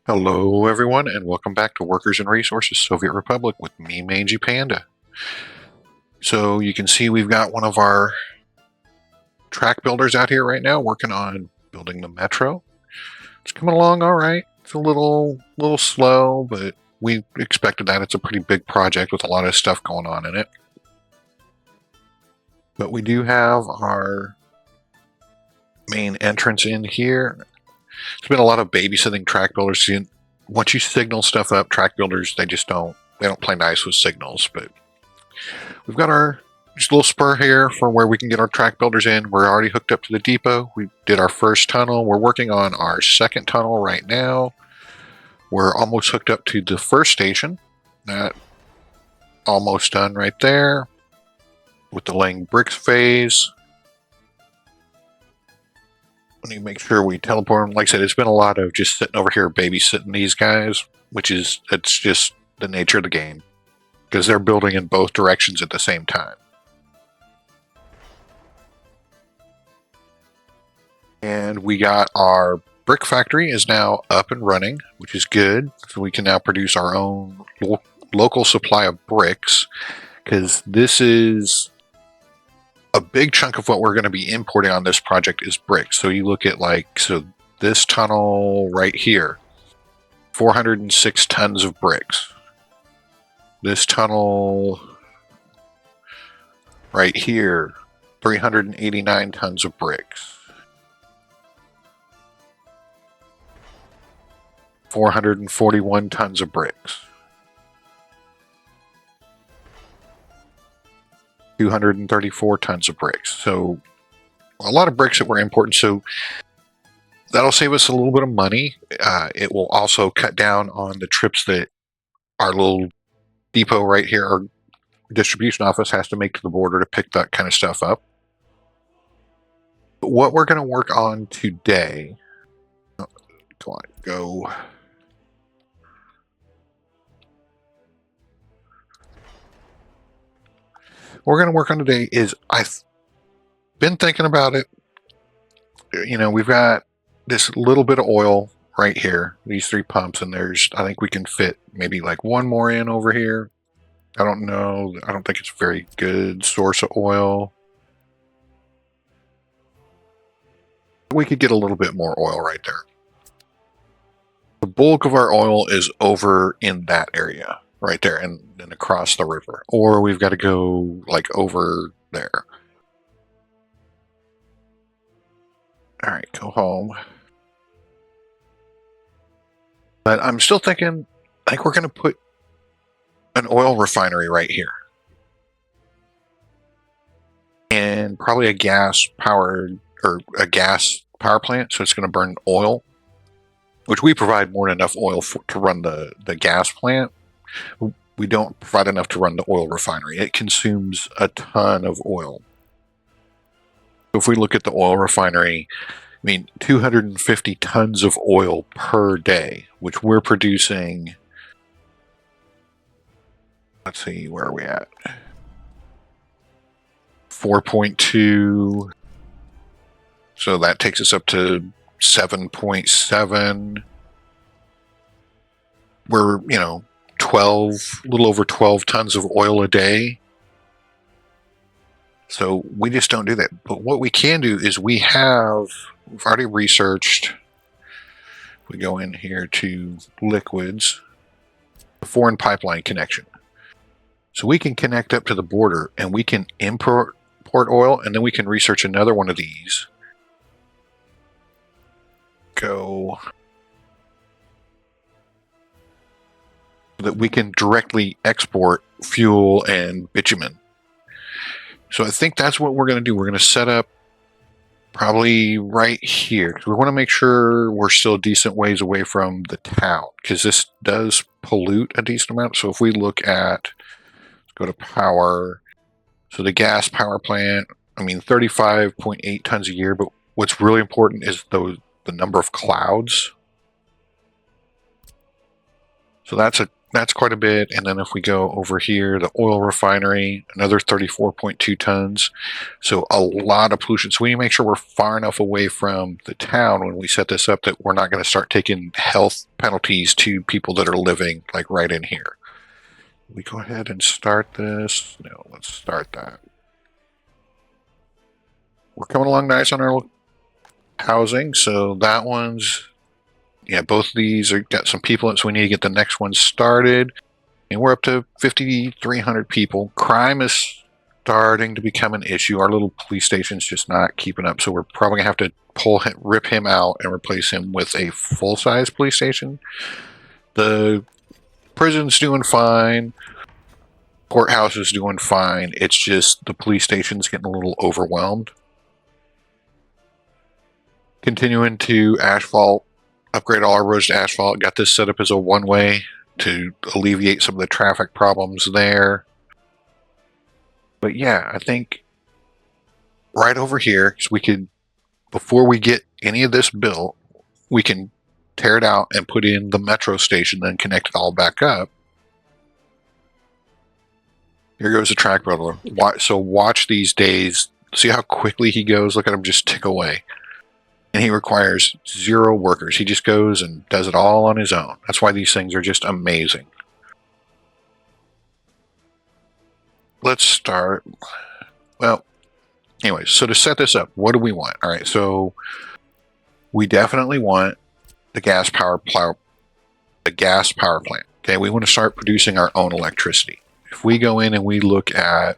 Hello, everyone, and welcome back to Workers and Resources Soviet Republic with me, Mangy Panda. So you can see we've got one of our track builders out here right now working on building the metro. It's coming along all right. It's a little slow, but we expected that. It's a pretty big project with a lot of stuff going on in it. But we do have our main entrance in here. There's been a lot of babysitting track builders. Once you signal stuff up, track builders, they don't play nice with signals. But we've got our just little spur here for where we can get our track builders in. We're already hooked up to the depot. We did our first tunnel. We're working on our second tunnel right now. We're almost hooked up to the first station. That almost done right there with the laying bricks phase. Let me make sure we teleport them. Like I said, it's been a lot of just sitting over here babysitting these guys, it's just the nature of the game because they're building in both directions at the same time. And we got our brick factory is now up and running, which is good. So we can now produce our own local supply of bricks because this is a big chunk of what we're going to be importing on this project is bricks. So you look at this tunnel right here, 406 tons of bricks. This tunnel right here, 389 tons of bricks. 441 tons of bricks. 234 tons of bricks. So a lot of bricks that we're importing. So that'll save us a little bit of money. It will also cut down on the trips that our little depot right here, our distribution office, has to make to the border to pick that kind of stuff up. But what we're going to work on today, come on, go. What we're going to work on today is, I've been thinking about it. You know, we've got this little bit of oil right here, these 3 pumps, and I think we can fit maybe like one more in over here. I don't know. I don't think it's a very good source of oil. We could get a little bit more oil right there. The bulk of our oil is over in that area right there and then across the river, or we've got to go like over there. All right, go home. But I'm still thinking, I think we're going to put an oil refinery right here. And probably a gas power plant, so it's going to burn oil, which we provide more than enough oil to run the gas plant. We don't provide enough to run the oil refinery. It consumes a ton of oil. So if we look at the oil refinery, 250 tons of oil per day, which we're producing. Let's see, where are we at? 4.2. So that takes us up to 7.7. We're, 12, a little over 12 tons of oil a day. So we just don't do that. But what we can do is we've already researched. We go in here to liquids, the foreign pipeline connection. So we can connect up to the border and we can import oil, and then we can research another one of these. Go. That we can directly export fuel and bitumen. So I think that's what we're going to do. We're going to set up probably right here, because we want to make sure we're still a decent ways away from the town, because this does pollute a decent amount. So if we look at, let's go to power. So the gas power plant, 35.8 tons a year, but what's really important is the number of clouds. So that's a that's quite a bit. And then if we go over here, the oil refinery, another 34.2 tons. So a lot of pollution. So we need to make sure we're far enough away from the town when we set this up that we're not going to start taking health penalties to people that are living like right in here. We go ahead and start this. No, let's start that. We're coming along nice on our housing. So that one's, yeah, both of these are got some people in it, so we need to get the next one started. And we're up to 5,300 people. Crime is starting to become an issue. Our little police station's just not keeping up, so we're probably gonna have to rip him out and replace him with a full-size police station. The prison's doing fine. Courthouse is doing fine. It's just the police station's getting a little overwhelmed. Continuing to asphalt, upgrade all our roads to asphalt. Got this set up as a one-way to alleviate some of the traffic problems there. But yeah, I think right over here, so we could, before we get any of this built, we can tear it out and put in the metro station, then connect it all back up. Here goes the track builder. So watch these days. See how quickly he goes? Look at him just tick away. And he requires 0 workers. He just goes and does it all on his own. That's why these things are just amazing. Let's start. Well, anyways, so to set this up, what do we want? All right, so we definitely want the gas power plant. Okay, we want to start producing our own electricity. If we go in and we look at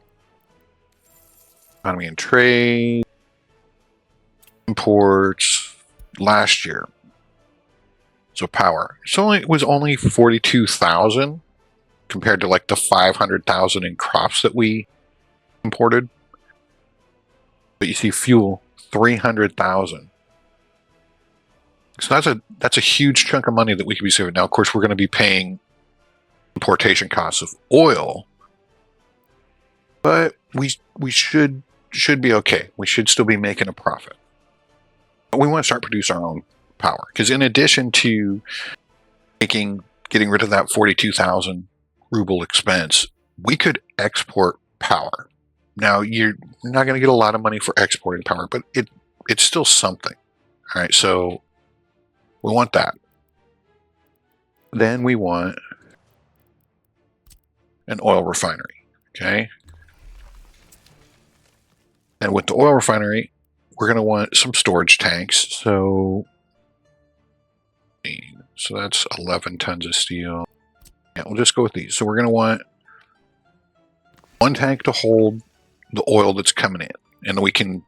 economy and trade, imports last year, so power, it was only 42,000 compared to like the 500,000 in crops that we imported. But you see, fuel 300,000. So that's a huge chunk of money that we could be saving. Now, of course, we're going to be paying importation costs of oil, but we should be okay. We should still be making a profit. But we want to start producing our own power, because in addition to getting rid of that 42,000 ruble expense, we could export power. Now, you're not going to get a lot of money for exporting power, but it's still something. All right, so we want that. Then we want an oil refinery, okay? And with the oil refinery, we're going to want some storage tanks. So that's 11 tons of steel. Yeah, we'll just go with these. So we're going to want one tank to hold the oil that's coming in. And we can,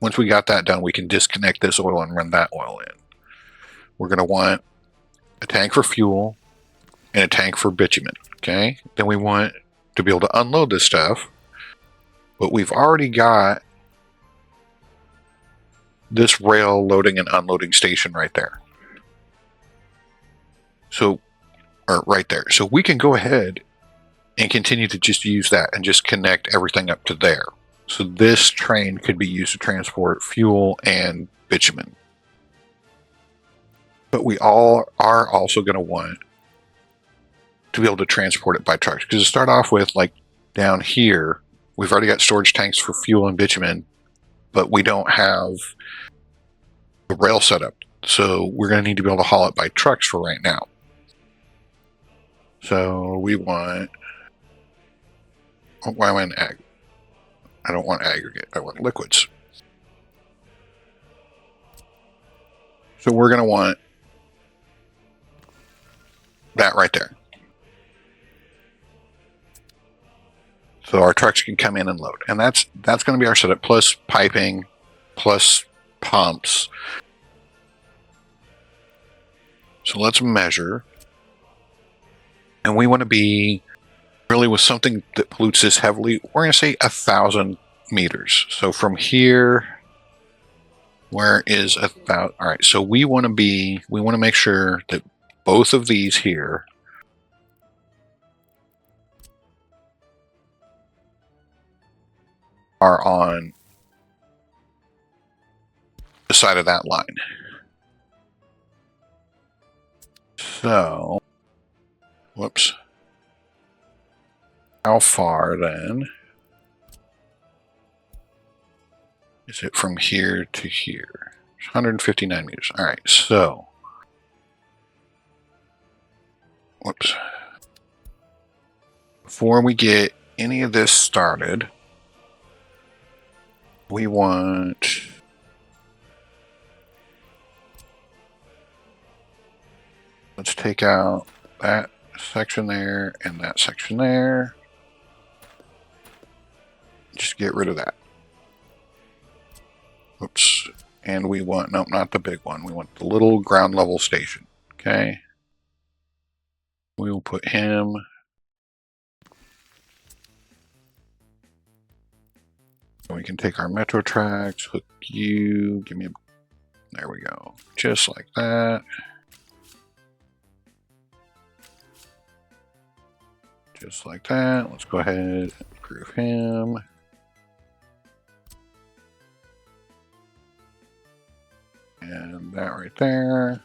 once we got that done, we can disconnect this oil and run that oil in. We're going to want a tank for fuel and a tank for bitumen, okay? Then we want to be able to unload this stuff, but we've already got this rail loading and unloading station right there. So, or right there. So we can go ahead and continue to just use that and just connect everything up to there. So this train could be used to transport fuel and bitumen. But we all are also going to want to be able to transport it by trucks. Because to start off with, like down here, we've already got storage tanks for fuel and bitumen, but we don't have the rail set up. So we're going to need to be able to haul it by trucks for right now. So we want, why am I in ag? I don't want aggregate, I want liquids. So we're going to want that right there. So our trucks can come in and load. And that's going to be our setup, plus piping, plus pumps. So let's measure. And we want to be really with something that pollutes this heavily. We're going to say 1,000 meters. So from here, where is 1,000? All right. So we want to make sure that both of these here are on the side of that line. So Whoops. How far then is it from here to here? 159 meters. All right, so whoops. Before we get any of this started, we want let's take out that section there and that section there. Just get rid of that. Oops. And we want, nope, not the big one. We want the little ground level station. Okay. We will put him. We can take our metro tracks, hook you, give me a, there we go. Just like that. Just like that. Let's go ahead and approve him. And that right there.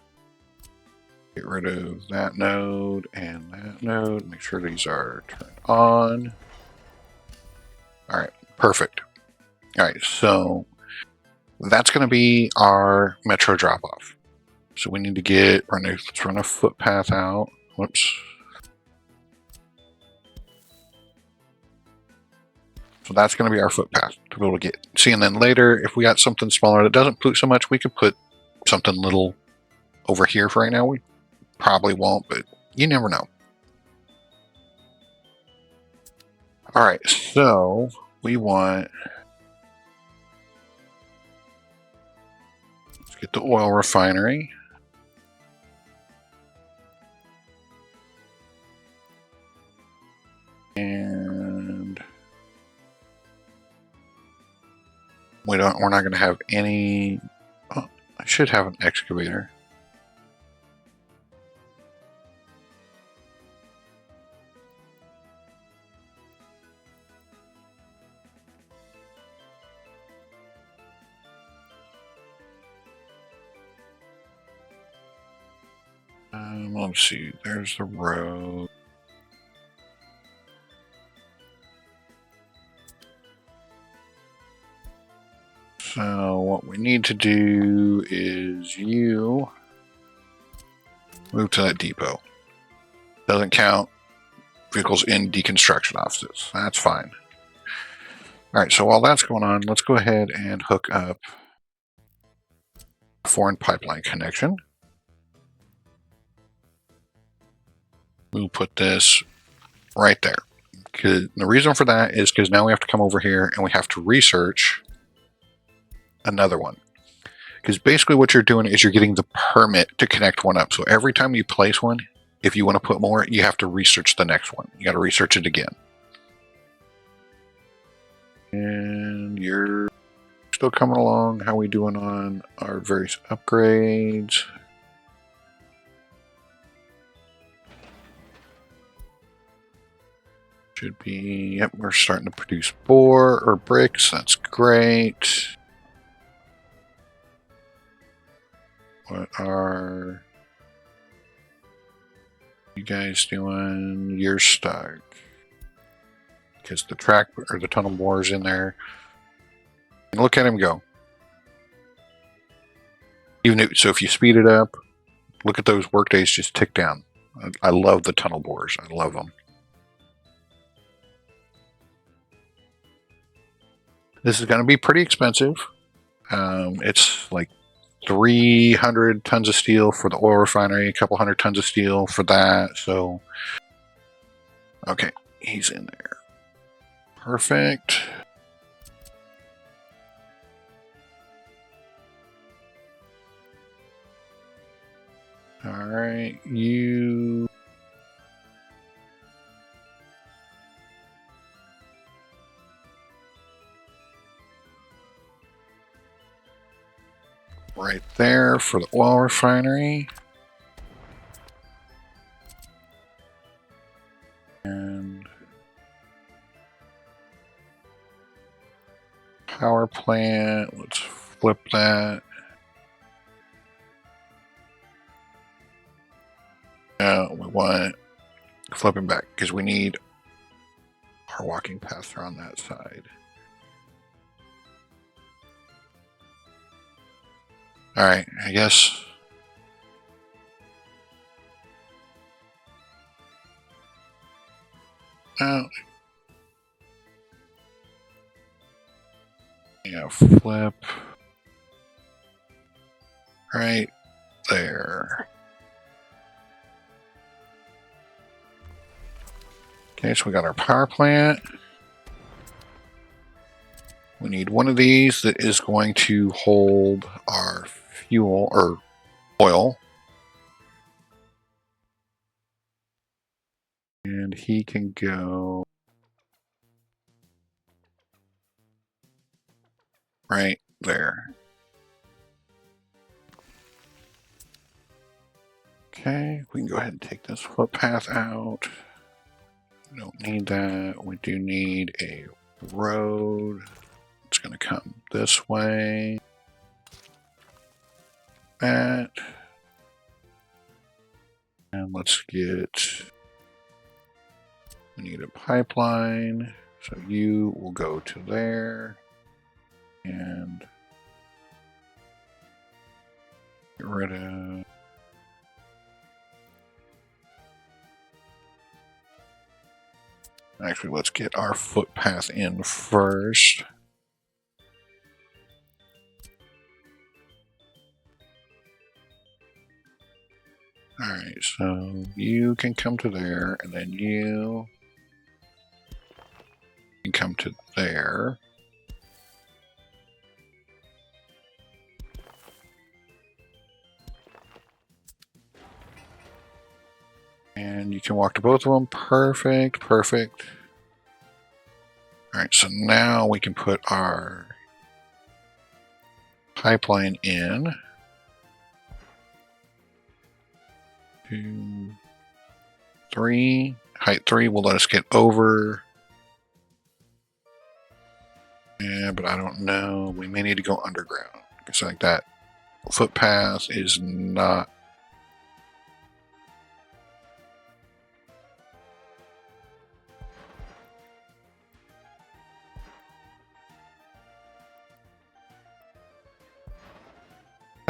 Get rid of that node and that node. Make sure these are turned on. All right, perfect. All right, so that's going to be our metro drop off. So we need to get, let's run a footpath out. Whoops. So that's going to be our footpath to be able to get. See, and then later, if we got something smaller that doesn't pollute so much, we could put something little over here for right now. We probably won't, but you never know. All right, so we want, let's get the oil refinery. And we're not going to have any, oh, I should have an excavator. Let's see, there's the road. So what we need to do is you move to that depot. Doesn't count vehicles in deconstruction offices. That's fine. All right, so while that's going on, let's go ahead and hook up a foreign pipeline connection. We'll put this right there. The reason for that is because now we have to come over here and we have to research another one. Because basically what you're doing is you're getting the permit to connect one up. So every time you place one, if you want to put more, you have to research the next one. You got to research it again. And you're still coming along. How we doing on our various upgrades? Should be, yep, we're starting to produce ore or bricks. That's great. What are you guys doing? You're stuck. Because the track or the tunnel bore is in there. And look at him go. Even if, so if you speed it up, look at those work days just tick down. I love the tunnel bores. I love them. This is going to be pretty expensive. It's like 300 tons of steel for the oil refinery, a couple hundred tons of steel for that. So, okay, he's in there. Perfect. All right, you. Right there for the oil refinery. And power plant, let's flip that. We want flipping back because we need our walking paths are on that side. All right, I guess. Oh, yeah, flip right there. Okay, so we got our power plant. We need one of these that is going to hold our fuel or oil. And he can go right there. Okay, we can go ahead and take this footpath out. We don't need that. We do need a road. It's going to come this way. That. And let's get... We need a pipeline. So you will go to there. And... get rid of... Actually, let's get our footpath in first. Alright, so you can come to there, and then you can come to there. And you can walk to both of them. Perfect, perfect. Alright, so now we can put our pipeline in. 2, 3. Height 3 will let us get over. Yeah, but I don't know. We may need to go underground. It's like that footpath is not...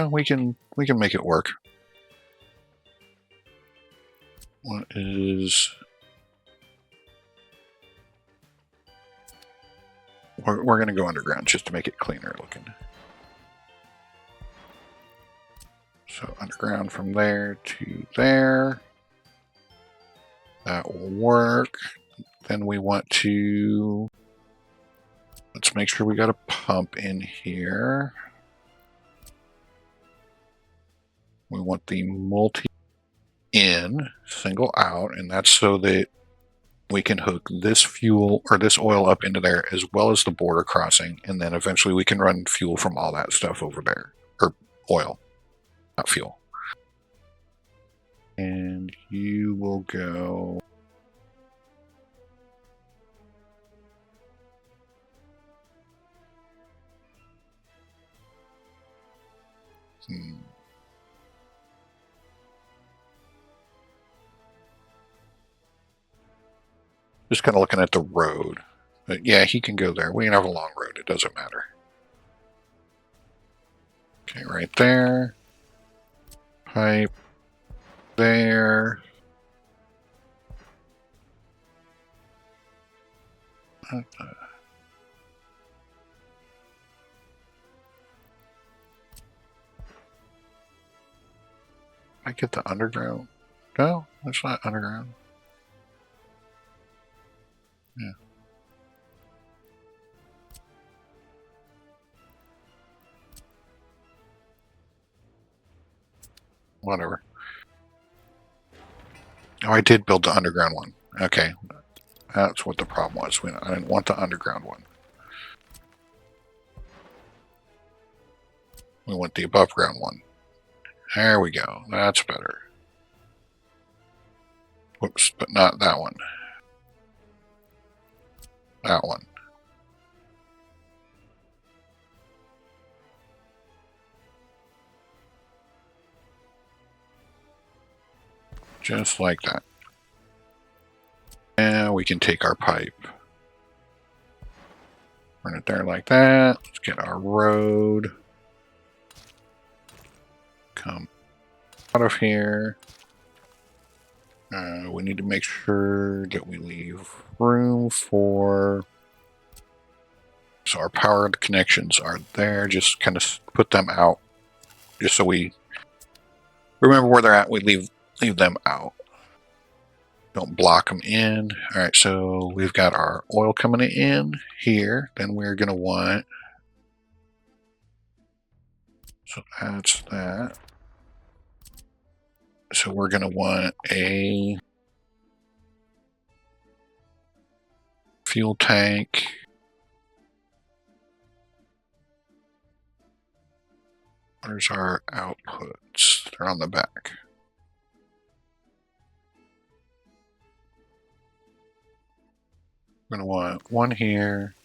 We can make it work. What is... We're going to go underground just to make it cleaner looking. So underground from there to there. That will work. Then we want to... Let's make sure we got a pump in here. We want the multi in, single out, and that's so that we can hook this fuel or this oil up into there as well as the border crossing, and then eventually we can run fuel from all that stuff over there. Or oil, not fuel. And you will go... Just kind of looking at the road. But yeah, he can go there. We can have a long road. It doesn't matter. Okay, right there. Pipe. There. I get the underground. No, that's not underground. Yeah. Whatever. Oh, I did build the underground one. Okay. That's what the problem was. I didn't want the underground one. We want the above ground one. There we go. That's better. Whoops, but not that one. That one. Just like that. we can take our pipe. Run it there like that. Let's get our road. Come out of here. We need to make sure that we leave room for... So our power connections are there. Just kind of put them out. Just so we remember where they're at. We leave them out. Don't block them in. All right, so we've got our oil coming in here. Then we're going to want... So that's that. So we're going to want a fuel tank. Where's our outputs? They're on the back. We're going to want one here.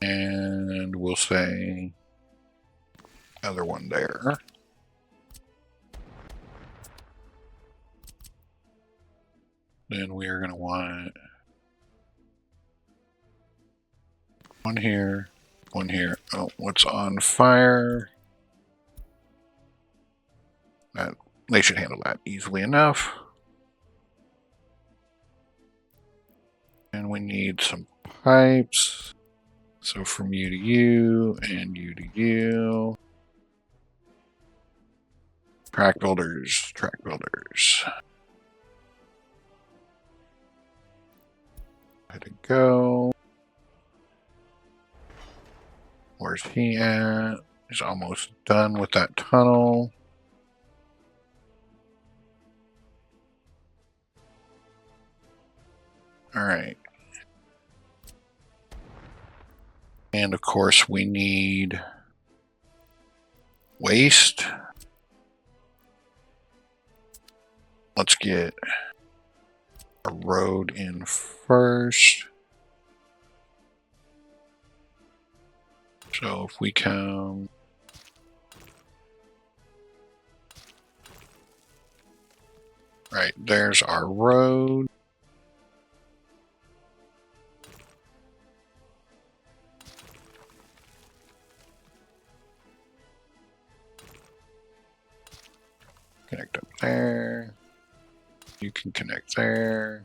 And we'll say other one there. Then we are going to want one here, one here. Oh, what's on fire? They should handle that easily enough. And we need some pipes. So from you to you and you to you. Track builders, track builders. Let it go. Where's he at? He's almost done with that tunnel. All right. And of course we need waste. Let's get a road in first. So if we come right, there's our road. Connect up there. You can connect there.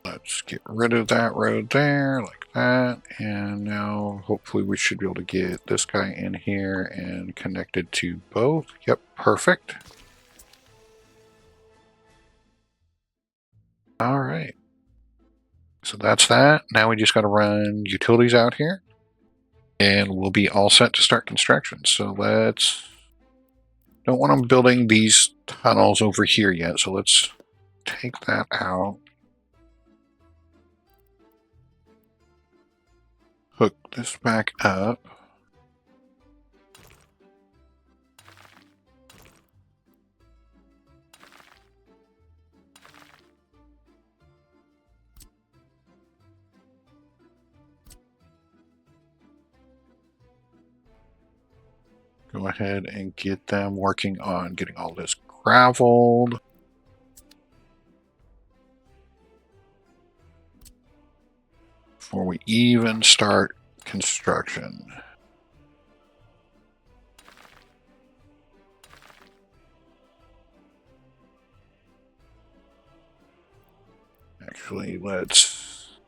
Let's get rid of that road there, like that. And now hopefully we should be able to get this guy in here and connected to both. Yep, perfect. All right. So that's that. Now we just got to run utilities out here. And we'll be all set to start construction. So let's... Don't want them building these tunnels over here yet. So let's take that out. Hook this back up. Go ahead and get them working on getting all this graveled. Before we even start construction. Actually, let's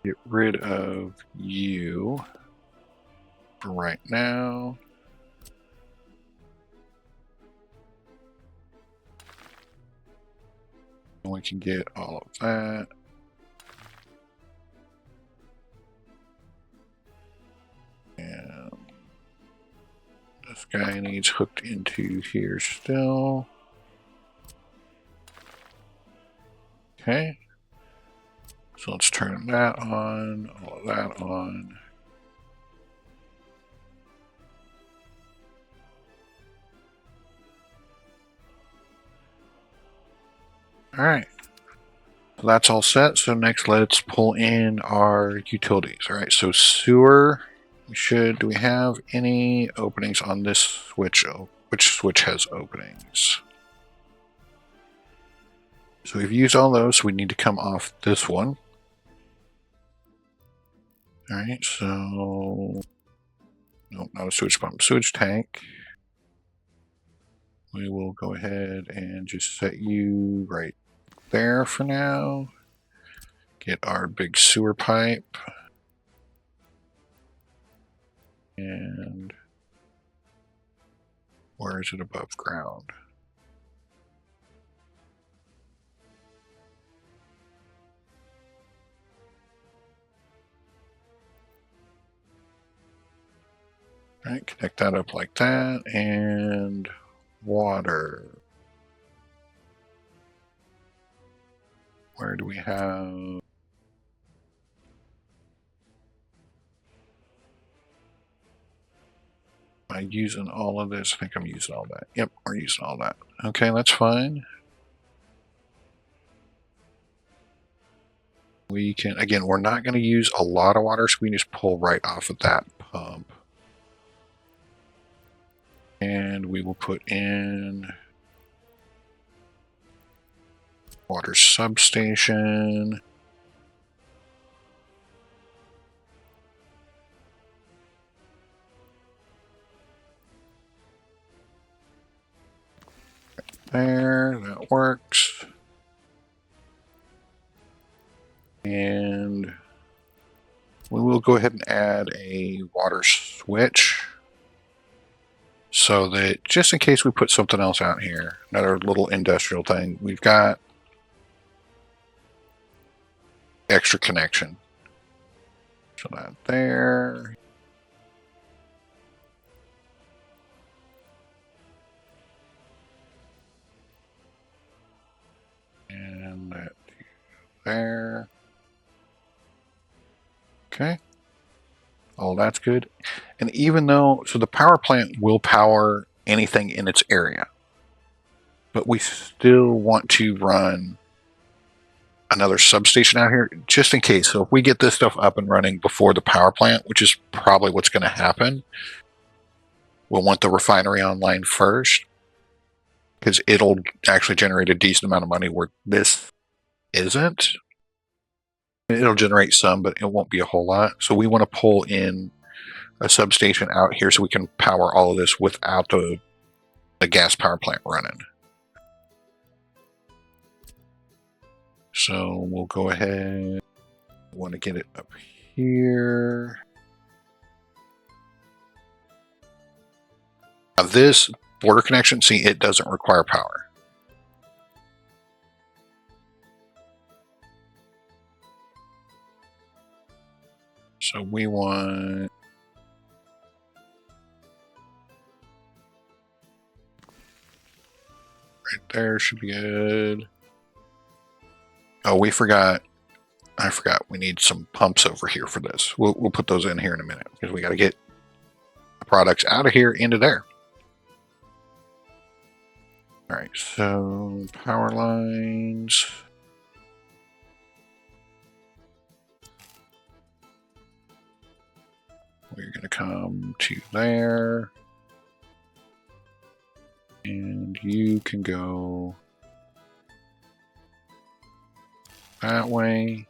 get rid of you for right now. We can get all of that. And this guy needs hooked into here still. Okay. So let's turn that on, all of that on. All right. So that's all set. So next let's pull in our utilities. All right, so sewer Do we have any openings on this switch? Oh, which switch has openings? So we've used all those, so we need to come off this one. All right, so nope, not a sewage pump, sewage tank. We will go ahead and just set you right there for now. Get our big sewer pipe. And where is it above ground? All right, connect that up like that, and water. Where do we have? Am I using all of this? I think I'm using all that. Yep, we're using all that. Okay, that's fine. We can, again, we're not going to use a lot of water, so we can just pull right off of that pump. And we will put in water substation. There, that works. And we will go ahead and add a water switch so that just in case we put something else out here, another little industrial thing, we've got extra connection. So that there. And that there. Okay. Oh, that's good. And even though, so the power plant will power anything in its area, but we still want to run another substation out here just in case. So if we get this stuff up and running before the power plant, which is probably what's going to happen, we'll want the refinery online first because it'll actually generate a decent amount of money where this isn't. It'll generate some, but it won't be a whole lot. So we want to pull in a substation out here so we can power all of this without the gas power plant running. So we'll go ahead. We want to get it up here. Now this border connection, see, it doesn't require power. So we want right there should be good. Oh, we forgot. I forgot. We need some pumps over here for this. We'll put those in here in a minute because we got to get the products out of here into there. All right, so power lines. We're going to come to there. And you can go that way.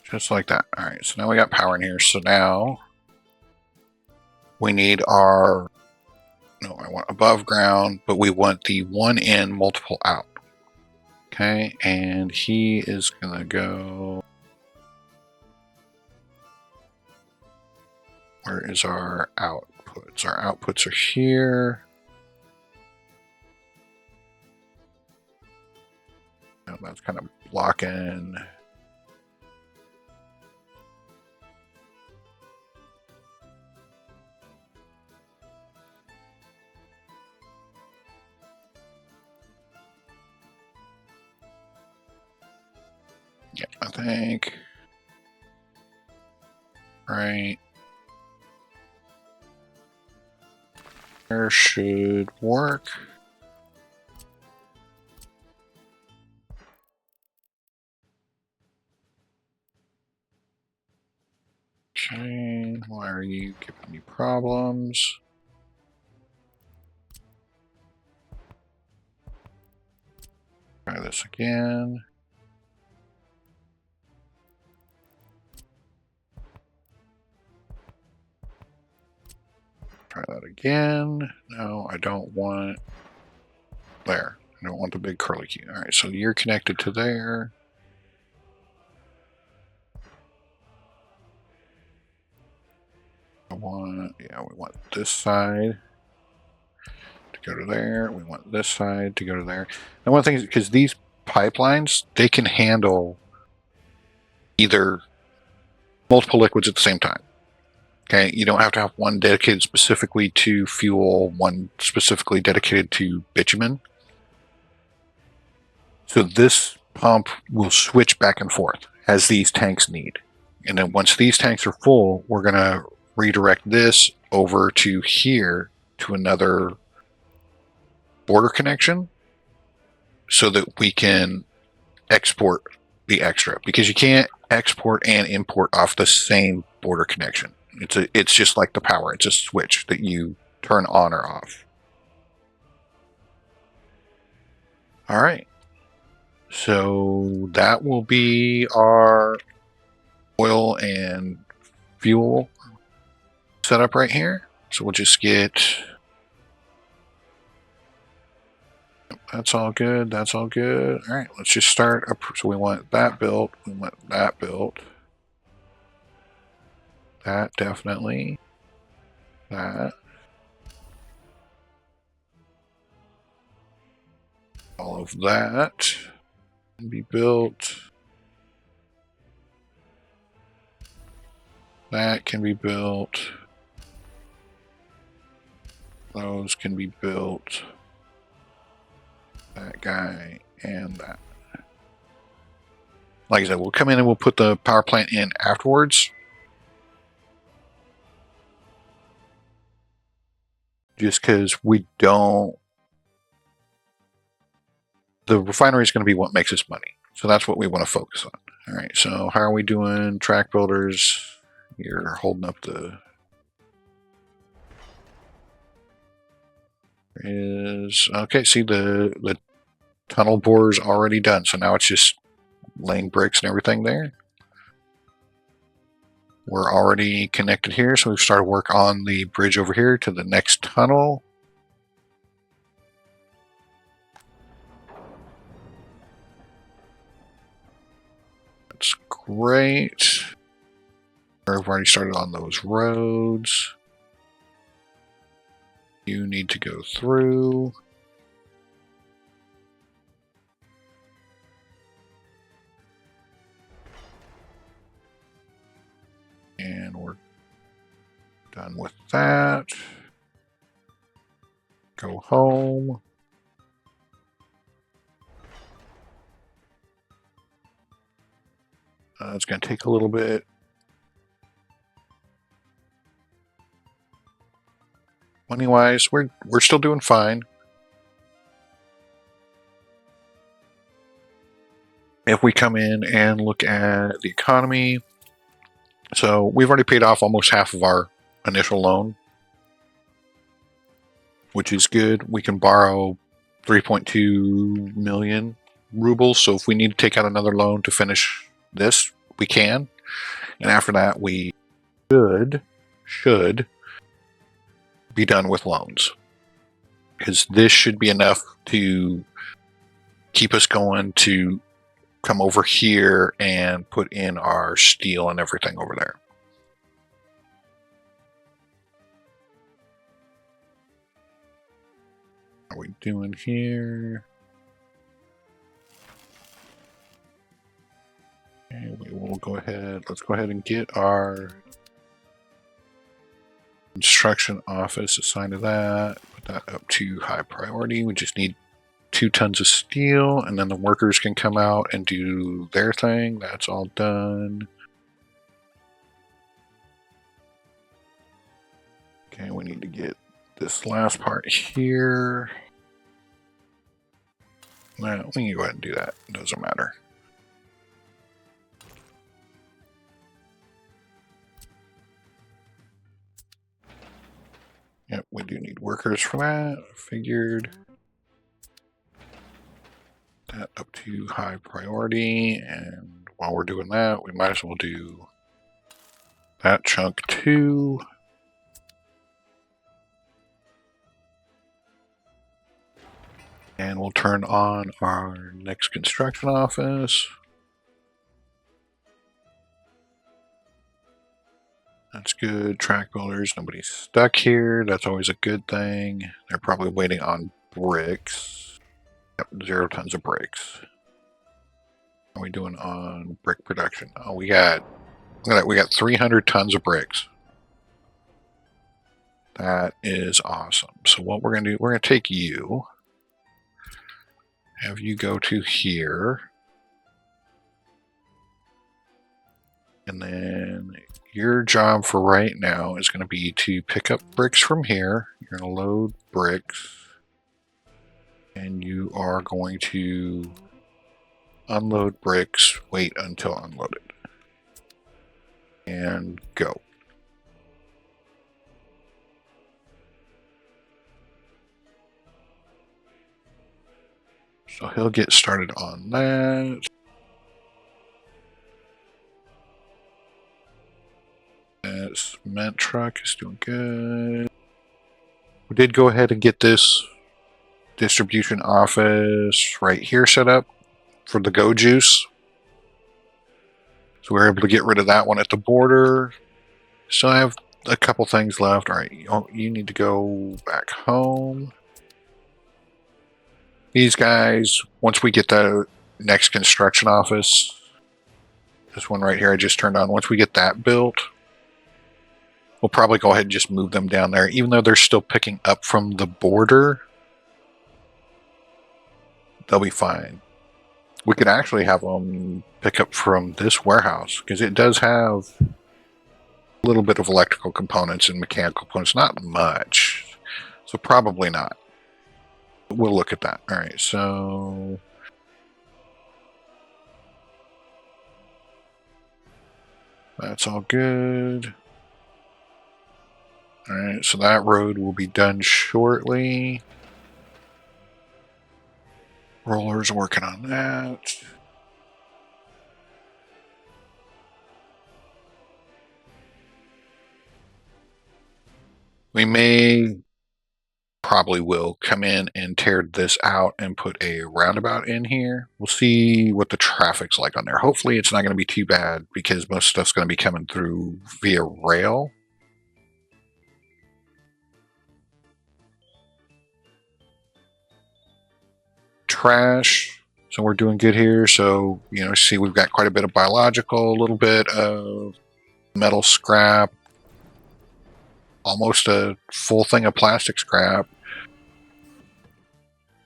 Just like that. All right, so now we got power in here. So now we need our, no, I want above ground, but we want the one in, multiple out. Okay, and he is gonna go, where is our outputs? Our outputs are here. Oh, that's kind of blocking. Yeah, I think. Right. There should work. Okay, why are you giving me problems? Try this again. Try that again. No, I don't want there. I don't want the big curly key. All right, so you're connected to there. We want this side to go to there. We want this side to go to there. And one of the things, because these pipelines, they can handle either multiple liquids at the same time. Okay, you don't have to have one dedicated specifically to fuel, one specifically dedicated to bitumen. So this pump will switch back and forth as these tanks need. And then once these tanks are full, we're going to redirect this over to here to another border connection so that we can export the extra, because you can't export and import off the same border connection. It's just like the power. It's a switch that you turn on or off. All right. So that will be our oil and fuel setup right here. So we'll just get, that's all good. That's all good. All right, let's just start up. So we want that built. We want that built. That definitely. That. All of that can be built. That can be built. Those can be built. That guy and that. Like I said, we'll come in and we'll put the power plant in afterwards. Just because we don't. The refinery is going to be what makes us money. So that's what we want to focus on. All right, so how are we doing? Track builders. You're holding up the. Okay, see the tunnel bore is already done. So now it's just laying bricks and everything there. We're already connected here, so we've started work on the bridge over here to the next tunnel. That's great. We've already started on those roads. You need to go through. And we're done with that. Go home. It's going to take a little bit. Money-wise, we're still doing fine. If we come in and look at the economy, so we've already paid off almost half of our initial loan, which is good. We can borrow 3.2 million rubles. So if we need to take out another loan to finish this, we can. And after that, we should be done with loans, because this should be enough to keep us going to come over here and put in our steel and everything over there. How are we doing here? Okay, we will go ahead. Let's go ahead and get our construction office assigned to that. Put that up to high priority. We just need 2 tons of steel, and then the workers can come out and do their thing. That's all done. Okay, we need to get this last part here. Well, we can go ahead and do that. It doesn't matter. Yep, we do need workers for that. Figured that up to high priority. And while we're doing that, we might as well do that chunk too. And we'll turn on our next construction office. That's good. Track builders, nobody's stuck here. That's always a good thing. They're probably waiting on bricks. Yep, 0 tons of bricks. How are we doing on brick production? Oh, we got 300 tons of bricks. That is awesome. So what we're gonna do, we're gonna take you, have you go to here, and then your job for right now is going to be to pick up bricks from here. You're going to load bricks, and you are going to unload bricks, wait until unloaded, and go. So he'll get started on that. That cement truck is doing good. We did go ahead and get this distribution office right here set up for the Go Juice. So we're able to get rid of that one at the border. So I have a couple things left. All right, you need to go back home. These guys, once we get the next construction office, this one right here I just turned on, once we get that built, we'll probably go ahead and just move them down there. Even though they're still picking up from the border, they'll be fine. We could actually have them pick up from this warehouse, because it does have a little bit of electrical components and mechanical components, not much. So probably not. We'll look at that. All right, so that's all good. All right, so that road will be done shortly. Roller's working on that. We probably will come in and tear this out and put a roundabout in here. We'll see what the traffic's like on there. Hopefully it's not going to be too bad, because most stuff's going to be coming through via rail. Trash. So we're doing good here. So, see, we've got quite a bit of biological, a little bit of metal scrap, almost a full thing of plastic scrap.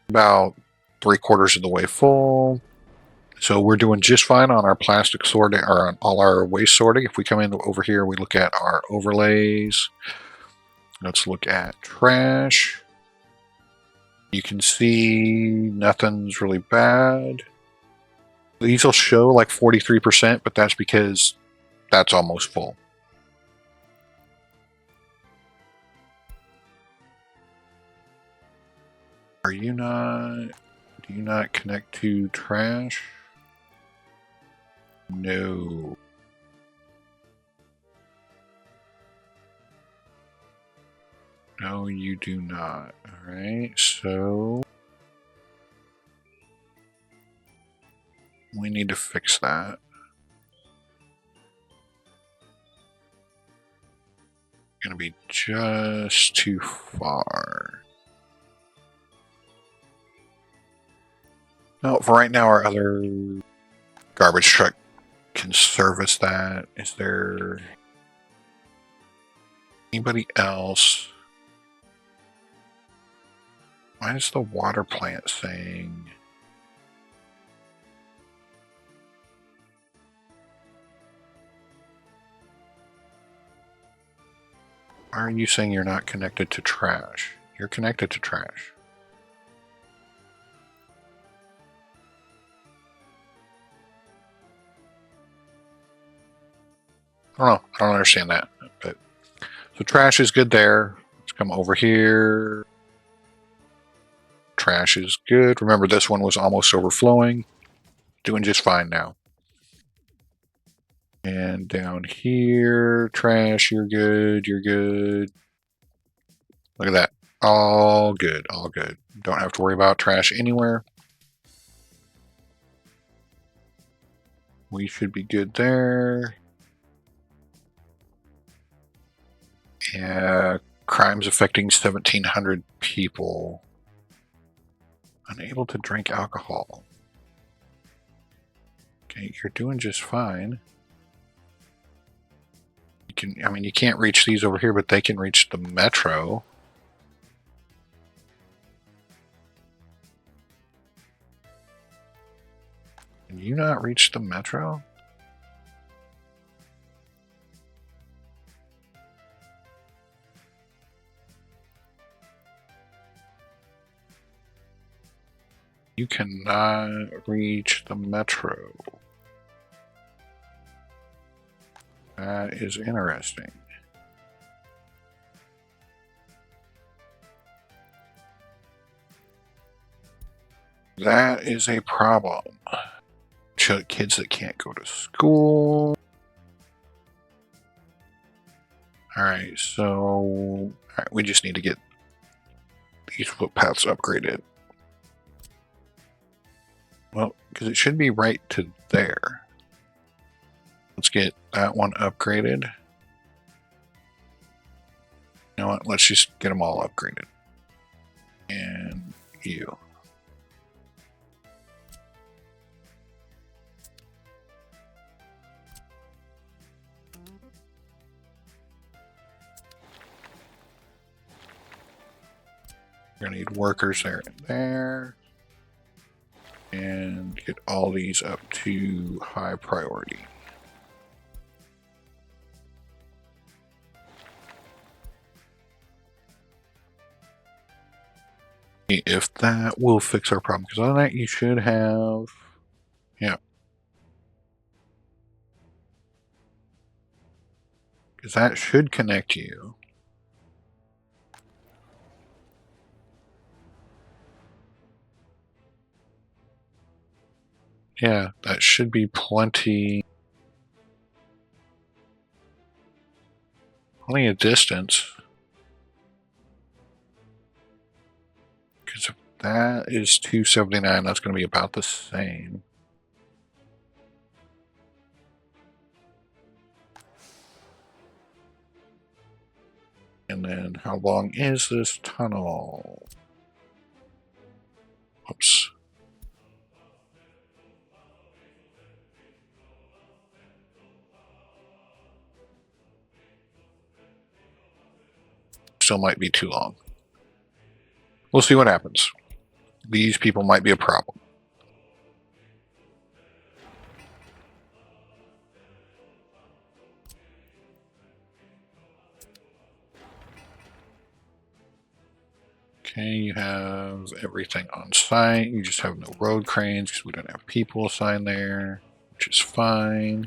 About 3/4 of the way full. So we're doing just fine on our plastic sorting, or on all our waste sorting. If we come in over here, we look at our overlays. Let's look at trash. You can see nothing's really bad. These will show like 43%, but that's because that's almost full. Do you not connect to trash? No. No, you do not. All right, so we need to fix that. Gonna be just too far. No, for right now, our other garbage truck can service that. Is there anybody else? Why is the water plant saying? Why are you saying you're not connected to trash? You're connected to trash. I don't know. I don't understand that. But so trash is good there. Let's come over here. Trash is good. Remember, this one was almost overflowing. Doing just fine now. And down here, trash, you're good. You're good. Look at that. All good. All good. Don't have to worry about trash anywhere. We should be good there. Yeah, crimes affecting 1,700 people. Unable to drink alcohol. Okay, you're doing just fine. You can, I mean, you can't reach these over here, but they can reach the metro. Can you not reach the metro? You cannot reach the metro. That is interesting. That is a problem. Kids that can't go to school. Alright, so we just need to get these footpaths upgraded. Well, because it should be right to there. Let's get that one upgraded. You know what? Let's just get them all upgraded. And you. We're gonna need workers there and there. And get all these up to high priority. If that will fix our problem, because on that you should have, yeah. Because that should connect you. Yeah, that should be plenty of distance. Because if that is 279, that's going to be about the same. And then how long is this tunnel? Oops. Still might be too long. We'll see what happens. These people might be a problem. Okay, you have everything on site. You just have no road cranes because we don't have people assigned there, which is fine.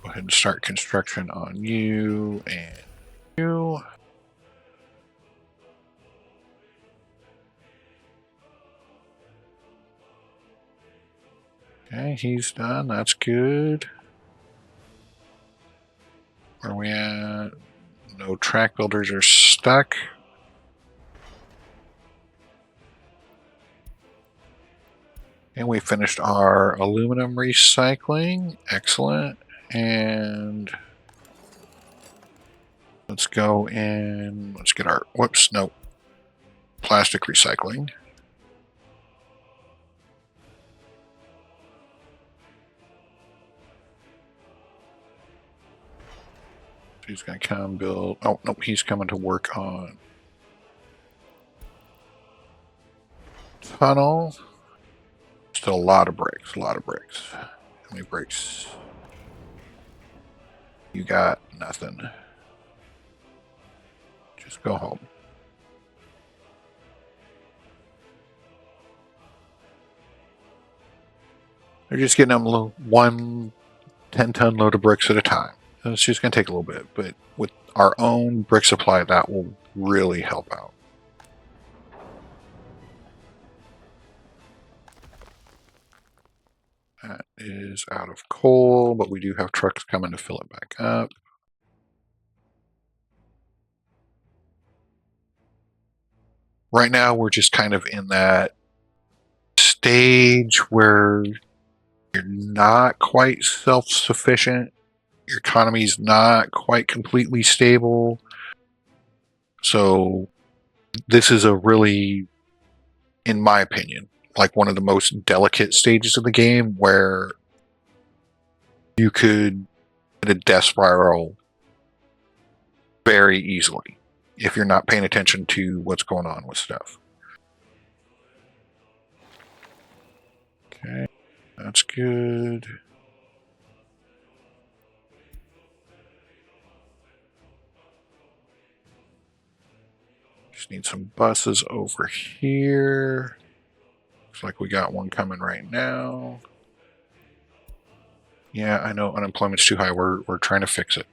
Go ahead and start construction on you and you. Okay, he's done. That's good. Where are we at? No track builders are stuck. And we finished our aluminum recycling. Excellent. And let's go in. Let's get our, whoops, no. Plastic recycling. He's going to come build. Oh, no, he's coming to work on tunnel. Still a lot of bricks, a lot of bricks. How many bricks? You got nothing. Just go home. They're just getting them one 10-ton load of bricks at a time. And it's just going to take a little bit, but with our own brick supply, that will really help out. That is out of coal, but we do have trucks coming to fill it back up. Right now, we're just kind of in that stage where you're not quite self-sufficient. Your economy's not quite completely stable. So this is a really, in my opinion, like one of the most delicate stages of the game where you could hit a death spiral very easily if you're not paying attention to what's going on with stuff. Okay, that's good. Just need some buses over here. Looks like we got one coming right now. Yeah, I know unemployment's too high. We're trying to fix it.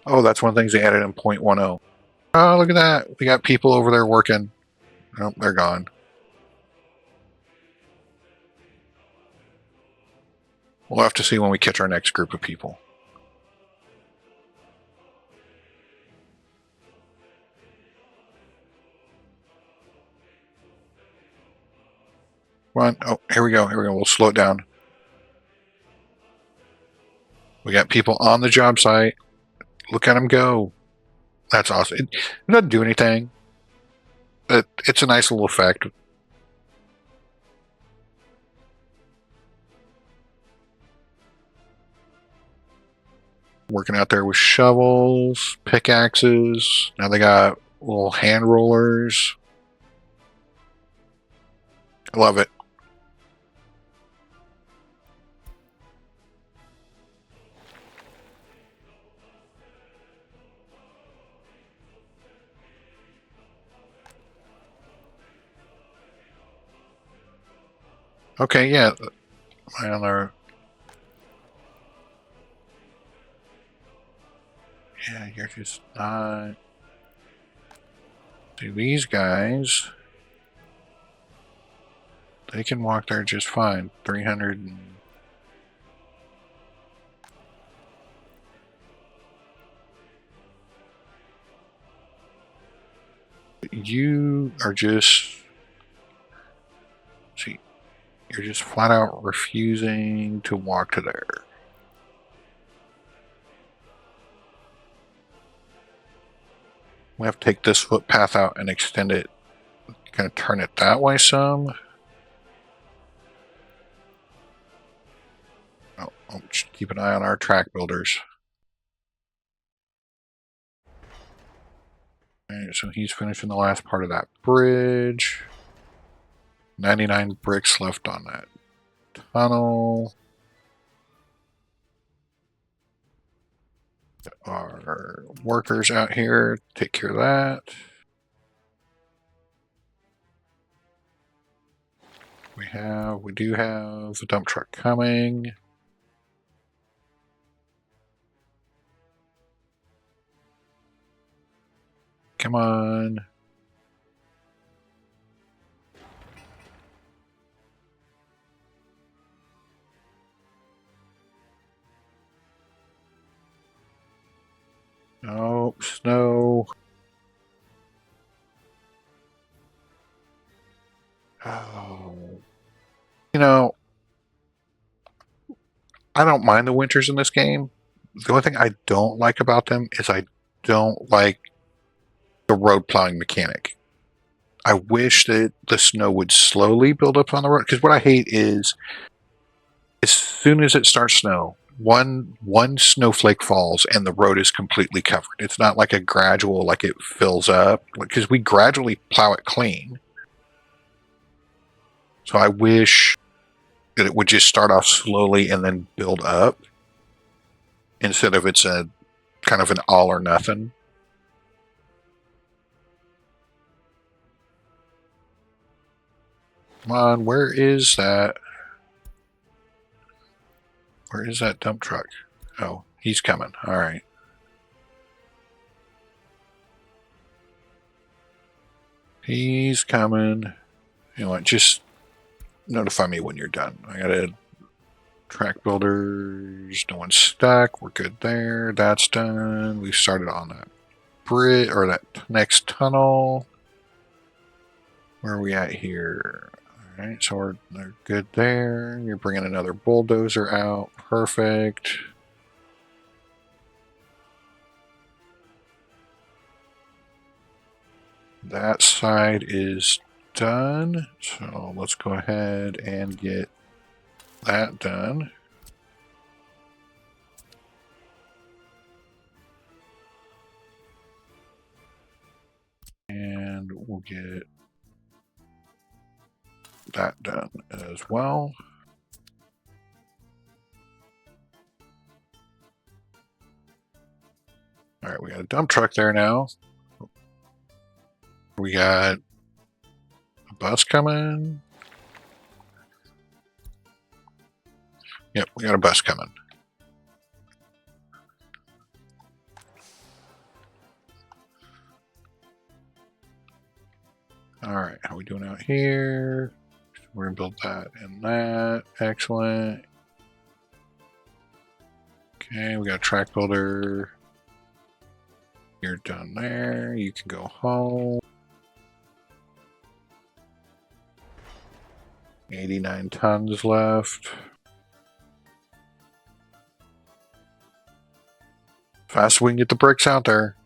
Oh, that's one of the things they added in 0.10. Oh, look at that. We got people over there working. Oh, they're gone. We'll have to see when we catch our next group of people. Come on. Oh, here we go. Here we go. We'll slow it down. We got people on the job site. Look at them go. That's awesome. It doesn't do anything, but it's a nice little effect. Working out there with shovels, pickaxes. Now they got little hand rollers. I love it. Okay, yeah. My other. Yeah, you're just not. See, these guys, they can walk there just fine. 300 and... You are just... See, you're just flat out refusing to walk to there. We have to take this footpath out and extend it, kind of turn it that way some. Oh, just keep an eye on our track builders. Alright, so he's finishing the last part of that bridge. 99 bricks left on that tunnel. Our workers out here take care of that. We do have a dump truck coming. Come on. Oh, snow. Oh. You know, I don't mind the winters in this game. The only thing I don't like about them is I don't like the road plowing mechanic. I wish that the snow would slowly build up on the road, because what I hate is as soon as it starts snow, one snowflake falls and the road is completely covered. It's not like a gradual, like it fills up, because we gradually plow it clean. So I wish that it would just start off slowly and then build up instead of it's a kind of an all or nothing. Come on, where is that? Where is that dump truck? Oh, he's coming. All right. He's coming. You know what? Just notify me when you're done. I gotta track builders. No one's stuck. We're good there. That's done. We've started on that bridge or that next tunnel. Where are we at here? All right, so they're good there. You're bringing another bulldozer out. Perfect. That side is done. So let's go ahead and get that done. And we'll get that done as well. All right, we got a dump truck there now. We got a bus coming. Yep, we got a bus coming. All right, how are we doing out here? We're gonna build that and that. Excellent. Okay, we got a track builder. You're done there. You can go home. 89 tons left. Fast as we can get the bricks out there.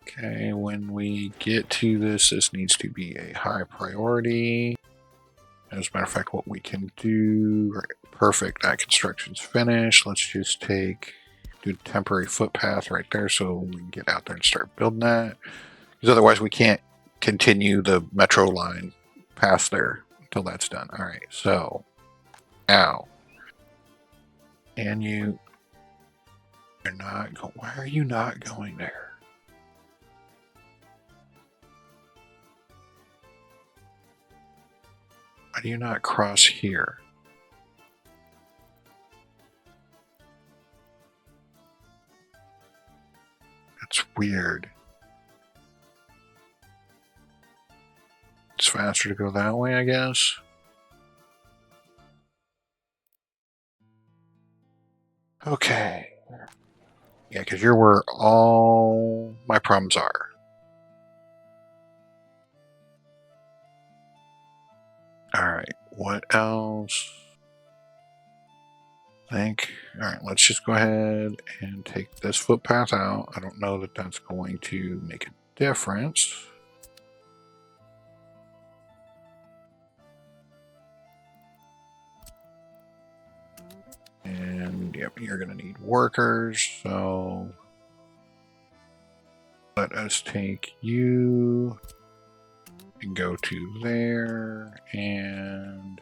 Okay, when we get to this, this needs to be a high priority. As a matter of fact, what we can do, right, perfect, that construction's finished. Let's just do a temporary footpath right there so we can get out there and start building that. Because otherwise we can't continue the metro line past there until that's done. All right, so now, and you're not going, why are you not going there? Why do you not cross here? That's weird. It's faster to go that way, I guess. Okay. Yeah, because you're where all my problems are. Alright, what else? Alright, let's just go ahead and take this footpath out. I don't know that that's going to make a difference. And yep, you're going to need workers, so let us take you and go to there, and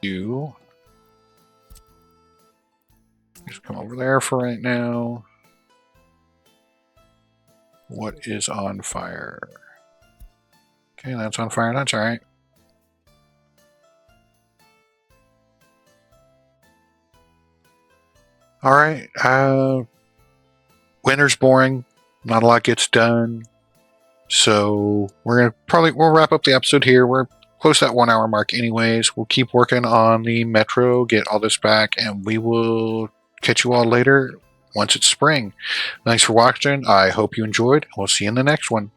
you just come over there for right now. What is on fire? Okay, that's on fire. That's all right. All right. Winter's boring. Not a lot gets done. So we'll wrap up the episode here. We're close to that 1 hour mark anyways. We'll keep working on the metro, get all this back, and we will catch you all later once it's spring. Thanks for watching. I hope you enjoyed. We'll see you in the next one.